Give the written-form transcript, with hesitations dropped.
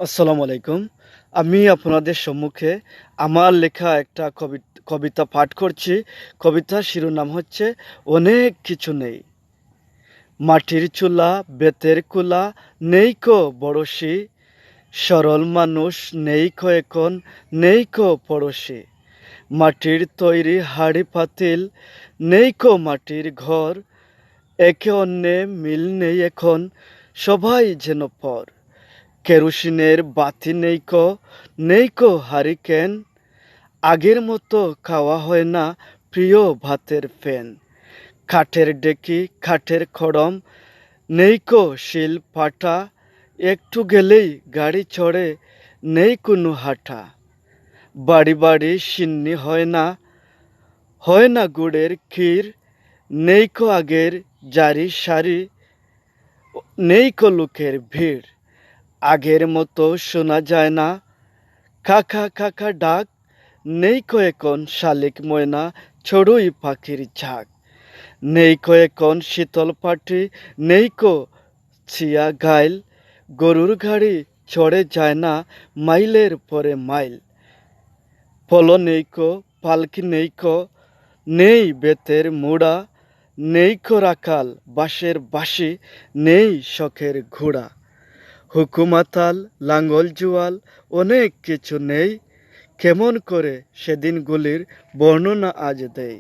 আসসালামু আলাইকুম। আমি আপনাদের সম্মুখে আমার লেখা একটা কবিতা পাঠ করছি। কবিতার শিরোনাম হচ্ছে অনেক কিছু নেই। মাটির চুলা, বেতের কুলা, নেইকো বড়শি, সরল মানুষ নেইকো এখন, নেইকো পড়শি। মাটির তৈরি হাঁড়ি পাতিল, নেইকো মাটির ঘর, একে অন্যে মিল নেই এখন, সবাই যেন পর। কেরোসিনের বাতি নেইকো, নেইকো হারিকেন, আগের মতো খাওয়া হয় না প্রিয় ভাতের ফ্যান। কাঠের ডেকি, কাঠের খড়ম, নেইকো শিল পাটা, একটু গেলেই গাড়ি চড়ে, নেই কোনো হাঁটা। বাড়ি বাড়ি সিন্নি হয় না গুড়ের ক্ষীর, নেইকো আগের জারি সারি, নেইকো লোকের ভিড়। আগের মতো শোনা যায় না কাকা কাকা ডাক, নেইকো এখন শালিক ময়না, চড়ুই পাখির ঝাঁক। নেইকো এখন শীতল পাটি, নেইকো ছিয়া গাইল, গরুর গাড়ি চড়ে যায় না মাইলের পরে মাইল। পলো নেইকো, পালকি নেইকো, নেই বেতের মুড়া, নেইকো রাখাল বাঁশের বাঁশি, নেই শখের ঘোড়া। হুকুমাতাল, লাঙ্গল জুয়াল, অনেক কিছু নেই, কেমন করে সেদিনগুলির বর্ণনা আজ দেই।